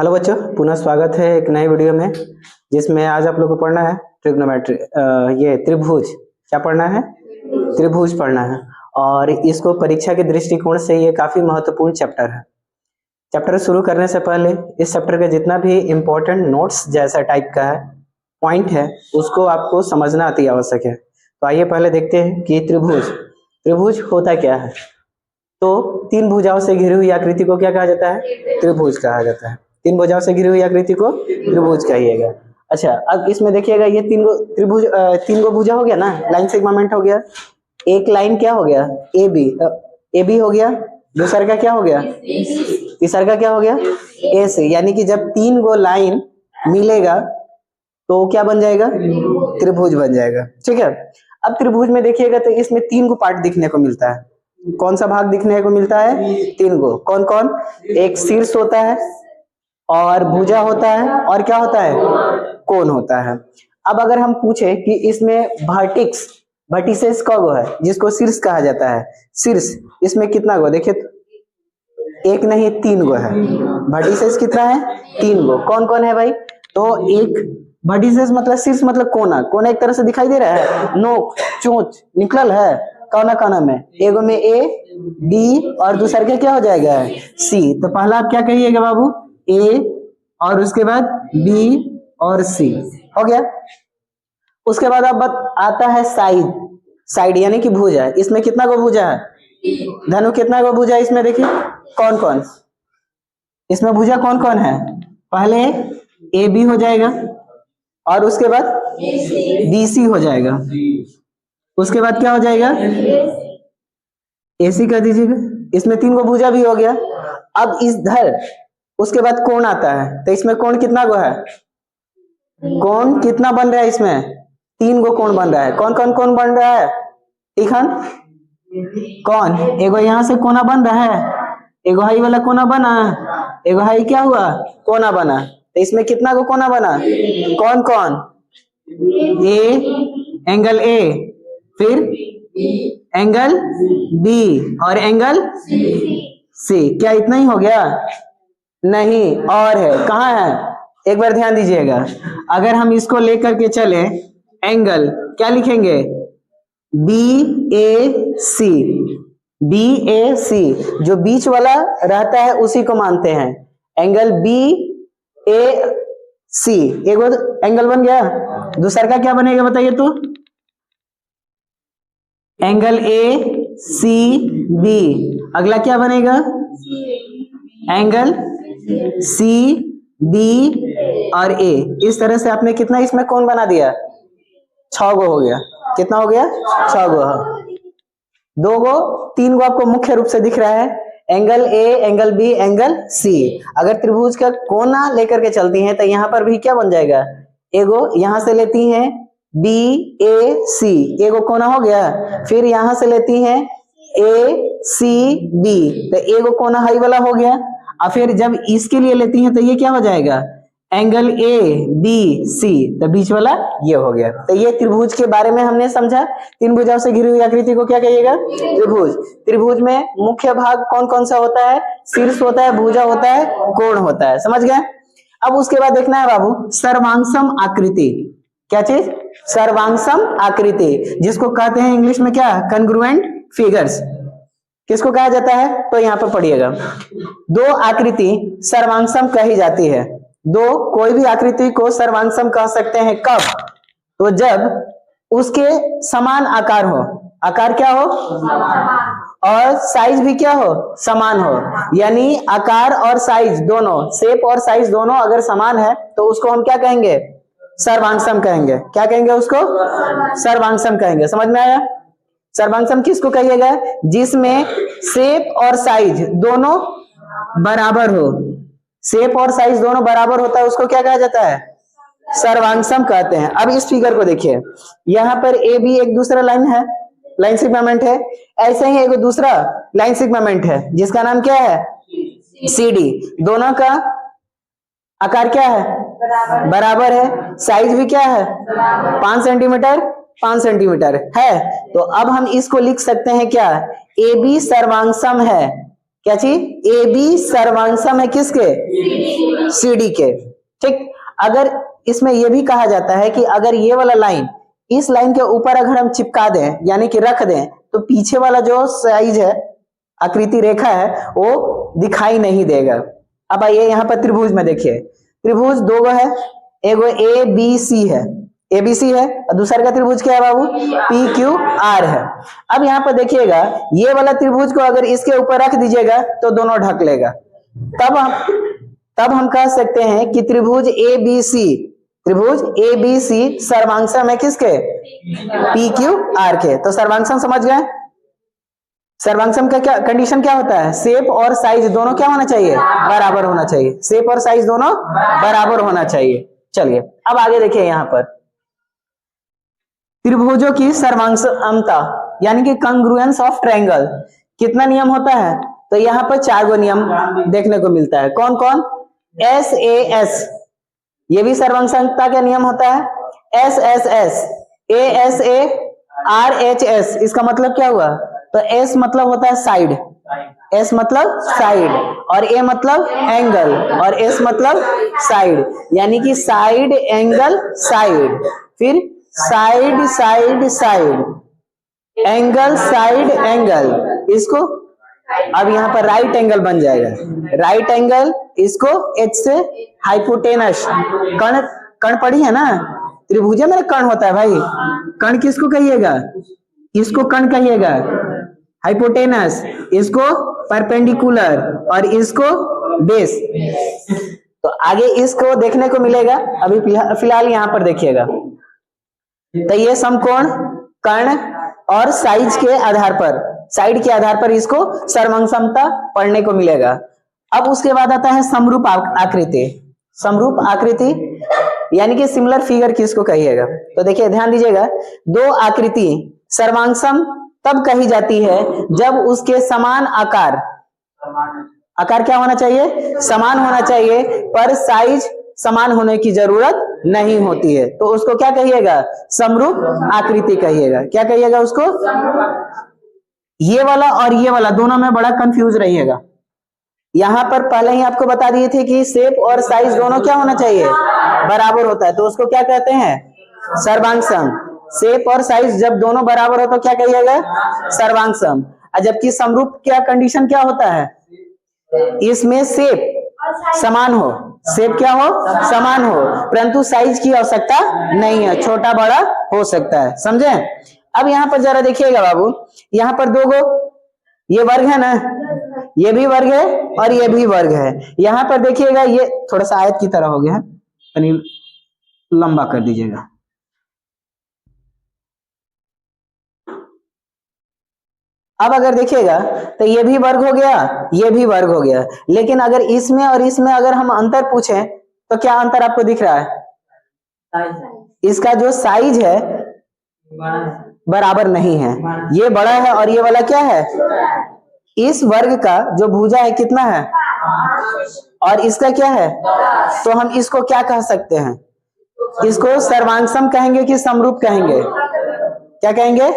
Hello बच्चों, पुनः स्वागत है एक नए वीडियो में जिसमें आज आप लोग को पढ़ना है ट्रिग्नोमेट्री। ये त्रिभुज क्या पढ़ना है? त्रिभुज पढ़ना है। और इसको परीक्षा के दृष्टिकोण से ये काफी महत्वपूर्ण चैप्टर है। चैप्टर शुरू करने से पहले इस चैप्टर का जितना भी इम्पोर्टेंट नोट्स जैसा टाइप का है पॉइंट है उसको आपको समझना अति आवश्यक है। तो आइए पहले देखते हैं कि त्रिभुज होता क्या है। तो तीन भुजाओं से घिरी हुई आकृति को क्या कहा जाता है? त्रिभुज कहा जाता है। तीन भुजाओं से घिरी हुई आकृति को त्रिभुज कहिएगा। अच्छा, अब इसमें देखिएगा ये तीन गो भुजा हो गया ना, लाइन सेगमेंट हो गया। एक लाइन क्या हो गया? ए बी हो गया। दूसरा का क्या हो गया? तीसरा का क्या हो गया? ए से। यानी कि जब तीन गो लाइन मिलेगा तो क्या बन जाएगा? त्रिभुज बन जाएगा। ठीक है। अब त्रिभुज में देखिएगा तो इसमें तीन गो पार्ट दिखने को मिलता है। कौन सा भाग दिखने को मिलता है? तीन गो। कौन कौन? एक शीर्ष होता है और भुजा होता है और क्या होता है? कोण होता है। अब अगर हम पूछे कि इसमें वर्टिसेस का गो है जिसको शीर्ष कहा जाता है, शीर्ष इसमें कितना गो? देखिए तो एक नहीं तीन गो है। वर्टिसेस कितना है? तीन गो। कौन कौन है भाई? तो एक वर्टिसेस मतलब शीर्ष मतलब कोना एक तरह से दिखाई दे रहा है, नोक चोंच निकल है कोना में। एगो में ए बी और दूसरा के क्या हो जाएगा? सी। तो पहला आप क्या कहिएगा बाबू? ए और उसके बाद बी और सी हो गया। उसके बाद अब आता है साइड यानी कि भुजा। इसमें कितना गो भुजा है? धनु कितना गो भुजा है इसमें? देखिए कौन कौन इसमें भुजा कौन कौन है? पहले ए बी हो जाएगा और उसके बाद बी सी हो जाएगा। उसके बाद क्या हो जाएगा? एसी कर दीजिएगा। इसमें तीन गो भुजा भी हो गया। अब इधर उसके बाद कोण आता है। तो इसमें कोण कितना गो है? कोण कितना बन रहा है इसमें? तीन गो कोण बन रहा है। कौन कौन कोण बन रहा है? ठीक है। कौन? एगो यहाँ से कोना बन रहा है, एगो हाई वाला कोना बना, एगो हाई क्या हुआ? कोना बना। तो इसमें कितना गो कोना बना? कौन कौन? एंगल ए, फिर एंगल बी और एंगल सी। क्या इतना ही हो गया? नहीं, और है। कहाँ है? एक बार ध्यान दीजिएगा। अगर हम इसको लेकर के चले एंगल क्या लिखेंगे? बी ए सी। जो बीच वाला रहता है उसी को मानते हैं। एंगल बी ए सी एगो एंगल बन गया। दूसरा का क्या बनेगा बताइए तो? Angle A C B. अगला क्या बनेगा? एंगल सी बी और ए। इस तरह से आपने कितना इसमें कोण बना दिया? 6 गो हो गया। कितना हो गया? 6 गो। 2 गो 3 गो आपको मुख्य रूप से दिख रहा है, angle A angle B angle C. अगर त्रिभुज का कोना लेकर के चलती हैं तो यहाँ पर भी क्या बन जाएगा? एगो यहां से लेती हैं बी ए सी, एगो कोना हो गया। फिर यहां से लेती हैं ए सी बी, तो एगो कोना हाई वाला हो गया। और फिर जब इसके लिए लेती हैं तो ये क्या हो जाएगा? एंगल ए बी सी, तो बीच वाला ये हो गया। तो ये त्रिभुज के बारे में हमने समझा। तीन भुजाओं से घिरी हुई आकृति को क्या कहिएगा? त्रिभुज। त्रिभुज में मुख्य भाग कौन कौन सा होता है? शीर्ष होता है, भुजा होता है, कोण होता है। समझ गए? अब उसके बाद देखना है बाबू सर्वांगसम आकृति। क्या चीज? सर्वांगसम आकृति, जिसको कहते हैं इंग्लिश में क्या? Congruent figures. किसको कहा जाता है? तो यहाँ पर पढ़िएगा। दो आकृति सर्वांगसम कही जाती है। कोई भी आकृति को सर्वांगसम कह सकते हैं कब? तो जब उसके समान आकार हो। आकार क्या हो? और साइज भी क्या हो? समान हो। यानी आकार और साइज दोनों, शेप और साइज दोनों अगर समान है तो उसको हम क्या कहेंगे? सर्वांगसम कहेंगे। क्या कहेंगे उसको? सर्वांगसम कहेंगे। समझ में आया? सर्वांगसम किसको कहिएगा? जिसमें शेप और साइज दोनों बराबर हो। शेप और साइज दोनों बराबर होता है उसको क्या कहा जाता है? सर्वांगसम कहते हैं। अब इस फिगर को देखिए, यहाँ पर ए बी एक दूसरा लाइन है, लाइन सेगमेंट है। ऐसे ही एक दूसरा लाइन सेगमेंट है जिसका नाम क्या है? C D. दोनों का आकार क्या है? बराबर है। साइज भी क्या है? 5 सेंटीमीटर 5 सेंटीमीटर है। तो अब हम इसको लिख सकते हैं क्या? ए बी सर्वांगसम है। क्या चीज? ए बी सर्वांगसम है किसके? CD के। ठीक, अगर इसमें यह भी कहा जाता है कि अगर ये वाला लाइन इस लाइन के ऊपर अगर हम चिपका दें यानी कि रख दें तो पीछे वाला जो साइज है, आकृति रेखा है, वो दिखाई नहीं देगा। अब आइए यहाँ पर त्रिभुज में देखिए, त्रिभुज दो गो है, एगो ABC है, ABC है, और दूसरा का त्रिभुज क्या है बाबू? PQR है। अब यहाँ पर देखिएगा, ये वाला त्रिभुज को अगर इसके ऊपर रख दीजिएगा तो दोनों ढक लेगा। तब हम कह सकते हैं कि त्रिभुज ABC सर्वांगसम है किसके? PQR के। तो सर्वांगसम समझ गए? सर्वांगसम का क्या कंडीशन क्या होता है? शेप और साइज दोनों क्या होना चाहिए? बराबर होना चाहिए। शेप और साइज दोनों बराबर होना चाहिए। चलिए अब आगे देखिए, यहाँ पर त्रिभुजों की सर्वांगसमता यानी कि कंग्रुएंस ऑफ ट्रायंगल कितना नियम होता है? तो यहाँ पर 4 गो नियम देखने को मिलता है। कौन कौन? SAS, ये भी सर्वांगसमता का नियम होता है। SSS, ASA, RHS, इसका मतलब क्या हुआ? तो S मतलब होता है साइड, S मतलब साइड, और A मतलब एंगल, और S मतलब साइड, यानी कि साइड एंगल साइड, फिर side side side, angle side angle. इसको अब यहाँ पर राइट एंगल बन जाएगा, राइट एंगल, इसको H से हाइपोटेनस, कर्ण पढ़ी है ना, त्रिभुज में कर्ण होता है भाई। कर्ण किसको कहिएगा? इसको कर्ण कहिएगा, हाइपोटेनस, इसको परपेंडिकुलर, और इसको बेस। तो आगे इसको देखने को मिलेगा, अभी फिलहाल यहाँ पर देखिएगा। तो ये समकोण कर्ण और साइज के आधार पर, साइड के आधार पर इसको सर्वांगसमता पढ़ने को मिलेगा। अब उसके बाद आता है समरूप आकृति। समरूप आकृति यानी कि सिमिलर फिगर किसको कहिएगा? तो देखिए ध्यान दीजिएगा, दो आकृति सर्वांगसम तब कही जाती है जब उसके समान आकार क्या होना चाहिए? समान होना चाहिए, पर साइज समान होने की जरूरत नहीं होती है। तो उसको क्या कहिएगा? समरूप आकृति कहिएगा। क्या कहिएगा उसको? ये वाला और ये वाला दोनों में बड़ा कंफ्यूज रहिएगा। यहां पर पहले ही आपको बता दिए थे कि शेप और साइज दोनों क्या होना चाहिए? बराबर होता है। तो उसको क्या कहते हैं? सर्वांगसम। शेप और साइज जब दोनों बराबर हो तो क्या कहिएगा? सर्वांगसम। जबकि समरूप क्या कंडीशन क्या होता है? इसमें शेप समान हो, शेप क्या हो? समान हो, परंतु साइज की आवश्यकता नहीं है, छोटा बड़ा हो सकता है। समझे? अब यहाँ पर जरा देखिएगा बाबू, यहाँ पर दो गो ये वर्ग है ना, ये भी वर्ग है और ये भी वर्ग है। यहाँ पर देखिएगा, ये थोड़ा सा आयत की तरह हो गया है, यानी लंबा कर दीजिएगा। अब अगर देखिएगा तो ये भी वर्ग हो गया, ये भी वर्ग हो गया, लेकिन अगर इसमें और इसमें अगर हम अंतर पूछें तो क्या अंतर आपको दिख रहा है? इसका जो साइज है बराबर नहीं है, ये बड़ा है और ये वाला क्या है? इस वर्ग का जो भुजा है कितना है और इसका क्या है? तो हम इसको क्या कह सकते हैं? इसको सर्वांगसम कहेंगे कि समरूप कहेंगे? क्या कहेंगे?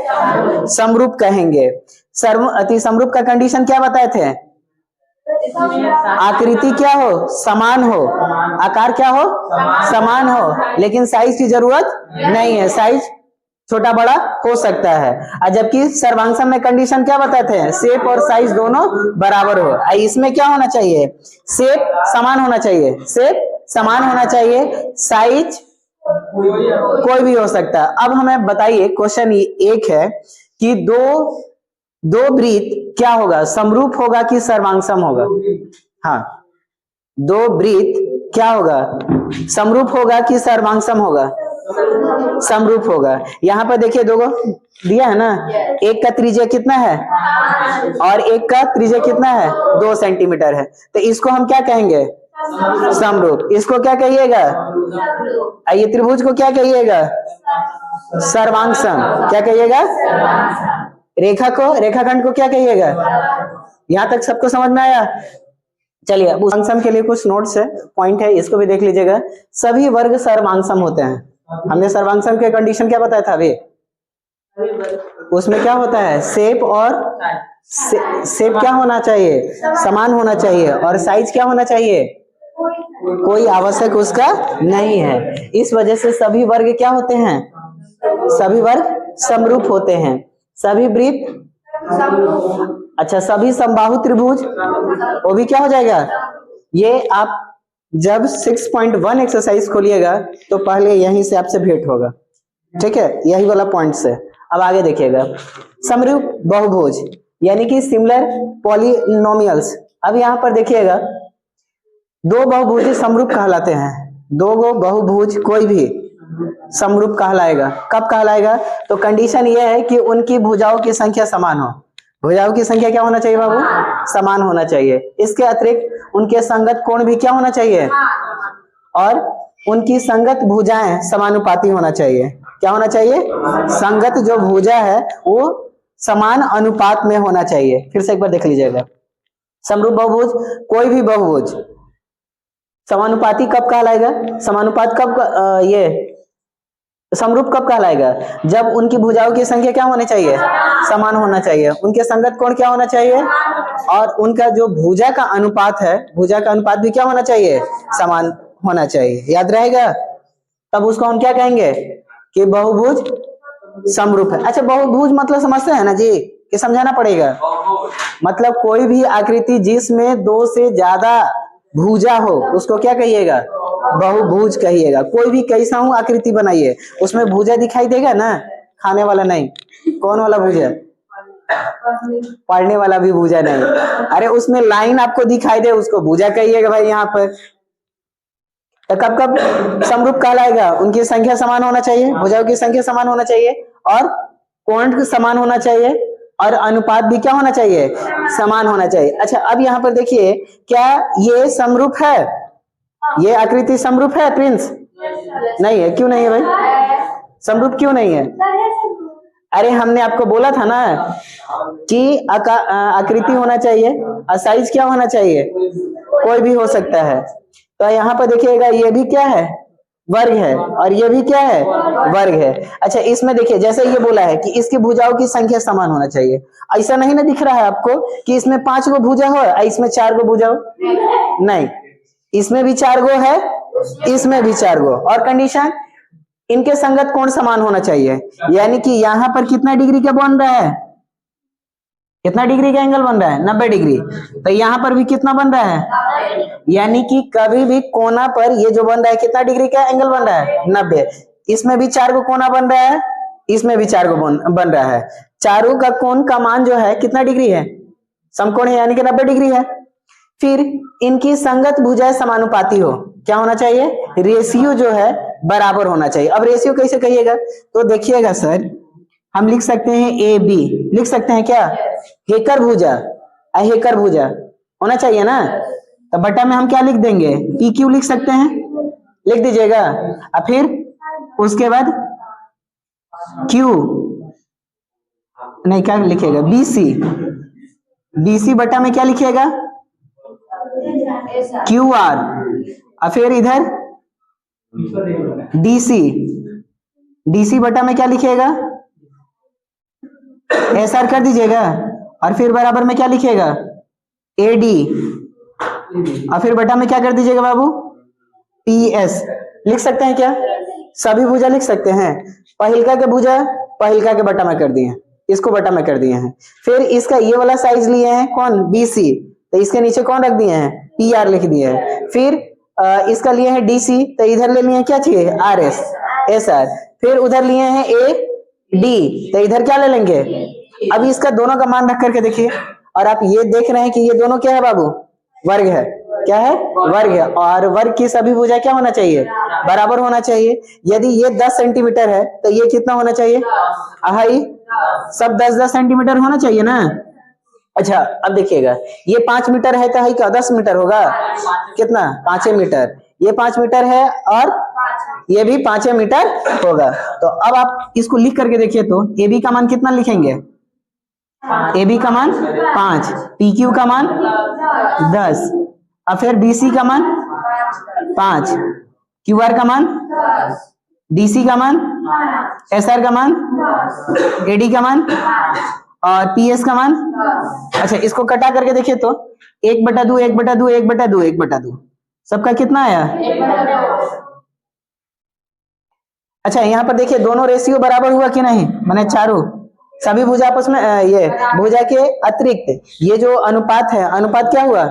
समरूप कहेंगे। अति समरूप का कंडीशन क्या बताए थे? आकृति क्या हो? समान हो, आकार क्या हो? समान हो, लेकिन साइज की जरूरत नहीं है, साइज छोटा बड़ा हो सकता है। जबकि सर्वांगसम में कंडीशन क्या बताते हैं? शेप और साइज दोनों बराबर हो। इसमें क्या होना चाहिए? शेप समान होना चाहिए, शेप समान होना चाहिए, साइज कोई भी हो सकता है। अब हमें बताइए, क्वेश्चन एक है कि दो वृत्त क्या होगा? समरूप होगा कि सर्वांगसम होगा? हाँ, दो वृत्त क्या होगा? समरूप होगा कि सर्वांगसम होगा? समरूप होगा। यहाँ पर देखिए दो दिया है ना, एक का त्रिज्या कितना है और एक का त्रिज्या कितना है? 2 सेंटीमीटर है। तो इसको हम क्या कहेंगे? समरूप। इसको क्या कहिएगा? ये त्रिभुज को क्या कहिएगा? सर्वांगसम। क्या कहिएगा? रेखाखंड को क्या कहिएगा? यहां तक सबको समझ में आया? चलिए, अब सर्वांगसम के लिए कुछ नोट्स है, पॉइंट है, इसको भी देख लीजिएगा। सभी वर्ग सर्वांगसम होते हैं। हमने सर्वांगसम के कंडीशन क्या बताया था अभी? उसमें क्या होता है? शेप और शेप क्या होना चाहिए? समान होना चाहिए। और साइज क्या होना चाहिए? कोई आवश्यक उसका नहीं है। इस वजह से सभी वर्ग क्या होते हैं? सभी वर्ग समरूप होते हैं। सभी वृत्त, अच्छा सभी समबाहु त्रिभुज, वो भी क्या हो जाएगा? ये आप जब 6.1 एक्सरसाइज खोलिएगा तो पहले यहीं से आपसे भेंट होगा, ठीक है, यही वाला पॉइंट से। अब आगे देखिएगा, समरूप बहुभुज यानी कि सिमिलर पॉलिनोमियल्स। अब यहां पर देखिएगा, दो बहुभुज समरूप कहलाते हैं। दो गो बहुभुज कोई भी समरूप कहलाएगा। कब कहलाएगा? तो कंडीशन यह है कि उनकी भुजाओं की संख्या समान हो। भुजाओं की संख्या क्या होना चाहिए बाबू? समान होना चाहिए। इसके अतिरिक्त उनके संगत कोण भी क्या होना चाहिए? और उनकी संगत भुजाएं समानुपाती होना चाहिए। क्या होना चाहिए? संगत जो भुजा है वो समान अनुपात में होना चाहिए। फिर से एक बार देख लीजिएगा, समरूप बहुभुज कोई भी बहुभुज समानुपाती कब कहलाएगा? समानुपात कब ये समरूप कब कहलाएगा? जब उनकी भुजाओं की संख्या क्या होनी चाहिए? समान होना चाहिए। उनके संगत कोण क्या होना चाहिए? और उनका जो भुजा का अनुपात है, भुजा का अनुपात भी क्या होना चाहिए? समान होना चाहिए। याद रहेगा? तब उसको हम क्या कहेंगे कि बहुभुज समरूप है। अच्छा, बहुभुज मतलब समझते हैं ना जी, कि समझाना पड़ेगा? मतलब कोई भी आकृति जिसमें दो से ज्यादा भुजा हो उसको क्या कहिएगा? बहुभुज कहिएगा। कोई भी कैसा हूं आकृति बनाइए, उसमें भुजा दिखाई देगा ना? खाने वाला नहीं, कौन वाला भुजा? पढ़ने वाला भी भुजा नहीं। अरे उसमें लाइन आपको दिखाई दे, उसको भुजा कहिएगा भाई। यहाँ पर तो कब कब समरूप कहलाएगा? उनकी संख्या समान होना चाहिए, भुजाओं की संख्या समान होना चाहिए, और कोण समान होना चाहिए, और अनुपात भी क्या होना चाहिए? समान होना चाहिए। अच्छा, अब यहाँ पर देखिए, क्या ये समरूप है? ये आकृति समरूप है प्रिंस? नहीं है। क्यों नहीं है भाई? समरूप क्यों नहीं है? अरे हमने आपको बोला था ना कि आकृति होना चाहिए और साइज क्या होना चाहिए? कोई भी हो सकता है। तो यहाँ पर देखिएगा, ये भी क्या है? वर्ग है, और ये भी क्या है? वर्ग है। अच्छा, इसमें देखिए, जैसे ये बोला है कि इसकी भुजाओं की संख्या समान होना चाहिए, ऐसा नहीं ना दिख रहा है आपको कि इसमें 5 गो भुजा हो और इसमें 4 गो भुजा हो? नहीं, इसमें भी 4 गो है, इसमें भी 4 गो। और कंडीशन, इनके संगत कोण समान होना चाहिए। यानी कि यहां पर कितना डिग्री का बन रहा है? कितना डिग्री का एंगल बन रहा है? 90 डिग्री। तो यहां पर भी कितना बन रहा है? यानी कि कभी भी कोना पर ये जो बन रहा है, कितना डिग्री का एंगल बन रहा है? 90। इसमें भी 4 गो कोना बन रहा है, इसमें भी 4 गो बन रहा है। चारों का कोण का मान जो है कितना डिग्री है? समकोण है, यानी कि 90 डिग्री है। फिर इनकी संगत भुजाएं समानुपाती हो। क्या होना चाहिए? रेशियो जो है बराबर होना चाहिए। अब रेशियो कैसे कहिएगा? तो देखिएगा सर, हम लिख सकते हैं ए बी, लिख सकते हैं क्या? हेकर भुजा, हेकर भुजा होना चाहिए ना? तो बटा में हम क्या लिख देंगे? पी क्यू लिख सकते हैं, लिख दीजिएगा। और फिर उसके बाद क्यू, नहीं क्या लिखेगा? बीसी, बीसी बटा में क्या लिखिएगा? Q R. और फिर इधर डीसी, डीसी बटा में क्या लिखिएगा? एस आर कर दीजिएगा। और फिर बराबर में क्या लिखिएगा? एडी। और फिर बटा में क्या कर दीजिएगा बाबू? पीएस। लिख सकते हैं क्या? सभी भुजा लिख सकते हैं। पहिलका के भुजा पहिलका के बटा में कर दिए हैं, इसको बटा में कर दिए हैं। फिर इसका ये वाला साइज लिए हैं, कौन? बीसी, तो इसके नीचे कौन रख दिए हैं? पी आर लिख दिए हैं। फिर इसका लिए हैं डीसी, तो इधर ले लिए क्या चाहिए? R S, S R. फिर उधर लिए हैं ए डी, तो इधर क्या ले लेंगे? अभी इसका दोनों का मान रख करके देखिए, और आप ये देख रहे हैं कि ये दोनों क्या है बाबू? वर्ग है। क्या है? वर्ग है। और वर्ग की सभी भुजा क्या होना चाहिए? बराबर होना चाहिए। यदि ये 10 सेंटीमीटर है तो ये कितना होना चाहिए? हाई, सब 10-10 सेंटीमीटर होना चाहिए ना? अच्छा, अब देखिएगा, ये 5 मीटर है तो हाई का 10 मीटर होगा। कितना? 5 मीटर। ये 5 मीटर है और ये भी 5 मीटर होगा। तो अब आप इसको लिख करके देखिए, तो ए बी का मान कितना लिखेंगे? ए बी का मान 5, पी क्यू का मान 10, और फिर बीसी का मान 5, क्यू आर का मान, डीसी का मान, एस आर का मान, एडी का मान, और PS का मान, अच्छा इसको कटा करके देखिए तो 1/2 1/2 1/2 1/2 सबका कितना आया। अच्छा यहाँ पर देखिए दोनों रेशियो बराबर हुआ कि नहीं, माने चारों सभी भुजा आपस में ये भुजा के अतिरिक्त ये जो अनुपात है, अनुपात क्या हुआ,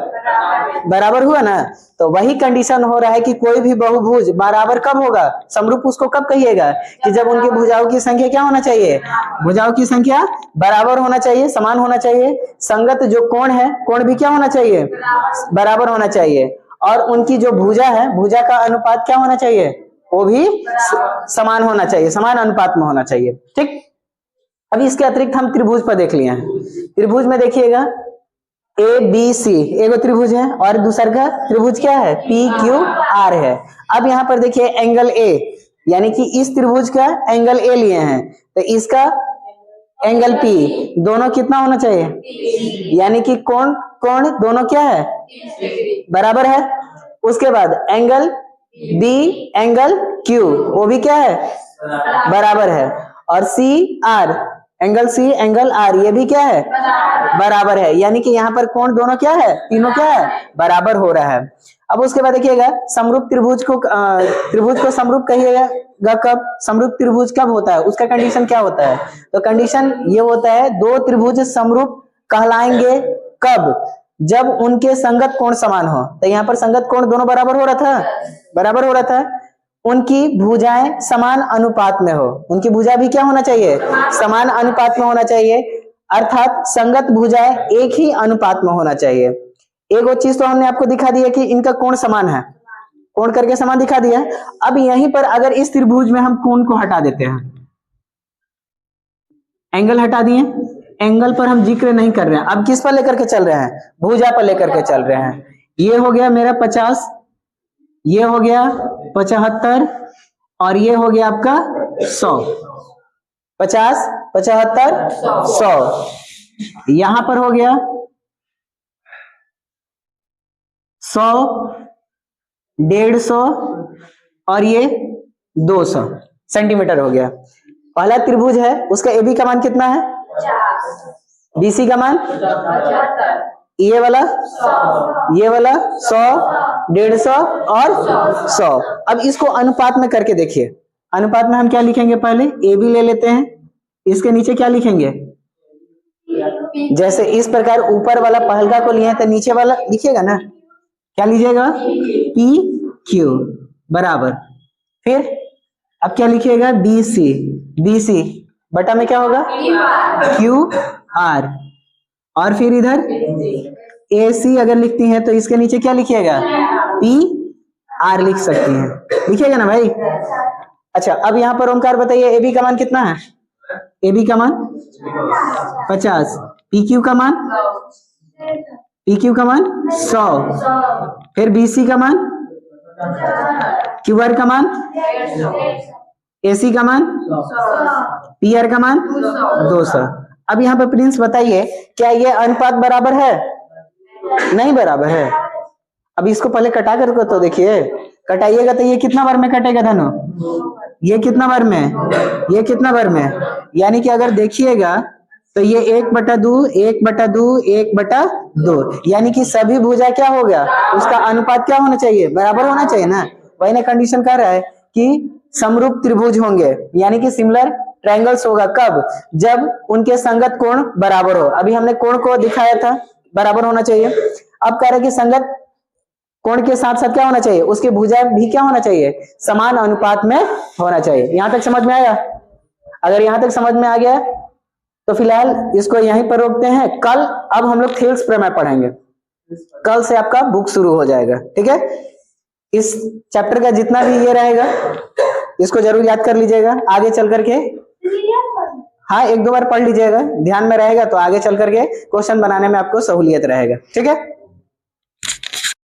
बराबर हुआ ना। तो वही कंडीशन हो रहा है कि कोई भी बहुभुज बराबर कब होगा, समरूप उसको कब कहिएगा, कि जब उनकी भुजाओं की संख्या क्या होना चाहिए, भुजाओं की संख्या बराबर होना चाहिए, समान होना चाहिए। संगत जो कोण है, कोण भी क्या होना चाहिए, बराबर होना चाहिए। और उनकी जो भुजा है, भुजा का अनुपात क्या होना चाहिए, वो भी समान होना चाहिए, समान अनुपात में होना चाहिए। ठीक, अभी इसके अतिरिक्त हम त्रिभुज पर देख लिए हैं। त्रिभुज में देखिएगा ABC एगो त्रिभुज है और दूसरा का त्रिभुज क्या है, PQR है। अब यहाँ पर देखिए एंगल A, यानी कि इस त्रिभुज का एंगल A लिए हैं, तो इसका एंगल P दोनों कितना होना चाहिए, यानी कि कोण कोण दोनों क्या है, बराबर है। उसके बाद एंगल B एंगल Q वो भी क्या है, बराबर है। और CR angle C angle R ये भी क्या है, बराबर है। यानी कि यहाँ पर कोण दोनों क्या है, तीनों क्या है, बराबर हो रहा है। अब उसके बाद देखिएगा समरूप त्रिभुज को समरूप कहिएगा कब, समरूप त्रिभुज कब होता है, उसका कंडीशन क्या होता है। तो कंडीशन ये होता है दो त्रिभुज समरूप कहलाएंगे कब, जब उनके संगत कोण समान हो। तो यहाँ पर संगत कोण दोनों बराबर हो रहा था, बराबर हो रहा था। उनकी भुजाएं समान अनुपात में हो, उनकी भुजा भी क्या होना चाहिए, समान अनुपात में होना चाहिए, अर्थात संगत भुजाएं एक ही अनुपात में होना चाहिए। एक और चीज तो हमने आपको दिखा दिया कि इनका कोण समान है, कोण करके समान दिखा दिया। अब यहीं पर अगर इस त्रिभुज में हम कोण को हटा देते हैं, एंगल हटा दिए, एंगल पर हम जिक्र नहीं कर रहे हैं, अब किस पर लेकर के चल रहे हैं, भुजा पर लेकर के चल रहे हैं। ये हो गया मेरा 50, ये हो गया 75 और ये हो गया आपका 100, 50 75 100, यहां पर हो गया 100 150 और ये 200 सेंटीमीटर हो गया। पहला त्रिभुज है उसका AB का मान कितना है, BC का मान ये वाला 100 150 और 100। अब इसको अनुपात में करके देखिए, अनुपात में हम क्या लिखेंगे, पहले AB ले लेते हैं, इसके नीचे क्या लिखेंगे, जैसे इस प्रकार ऊपर वाला पहलका को लिए तो नीचे वाला लिखिएगा ना, क्या लीजिएगा PQ बराबर, फिर अब क्या लिखिएगा BC बटा में क्या होगा QR, और फिर इधर AC अगर लिखती हैं तो इसके नीचे क्या लिखिएगा PR लिख सकती हैं, लिखिएगा ना भाई। अच्छा अब यहाँ पर ओमकार बताइए AB का मान कितना है, AB का मान 50, PQ का मान 100, फिर BC का मान, QR का मान, AC का मान, PR का मान 200। अब यहाँ पे प्रिंस बताइए क्या ये अनुपात बराबर है, नहीं बराबर है। अब इसको पहले कटा कर तो देखिए, कटाइएगा तो ये कितना बार में कटेगा धनो, ये कितना बार में, ये कितना बार में, यानी कि अगर देखिएगा तो ये 1/2 1/2 1/2, यानी कि सभी भुजा क्या हो गया, उसका अनुपात क्या होना चाहिए, बराबर होना चाहिए ना। वही ना कंडीशन कह रहा है कि समरूप त्रिभुज होंगे, यानी कि सिमिलर ट्रायंगल्स होगा कब, जब उनके संगत कोण बराबर हो। अभी हमने कोण को दिखाया था बराबर होना चाहिए, अब कह रहे कि संगत कोण के साथ साथ क्या होना चाहिए, उसके भुजा भी क्या होना चाहिए, समान अनुपात में होना चाहिए। यहां तक समझ में आया, अगर यहां तक समझ में आ गया तो फिलहाल इसको यहीं पर रोकते हैं। कल अब हम लोग थेल्स प्रमेय पढ़ेंगे, कल से आपका बुक शुरू हो जाएगा, ठीक है। इस चैप्टर का जितना भी ये रहेगा इसको जरूर याद कर लीजिएगा, आगे चल करके हाँ 1-2 बार पढ़ लीजिएगा, ध्यान में रहेगा तो आगे चल करके क्वेश्चन बनाने में आपको सहूलियत रहेगा, ठीक है।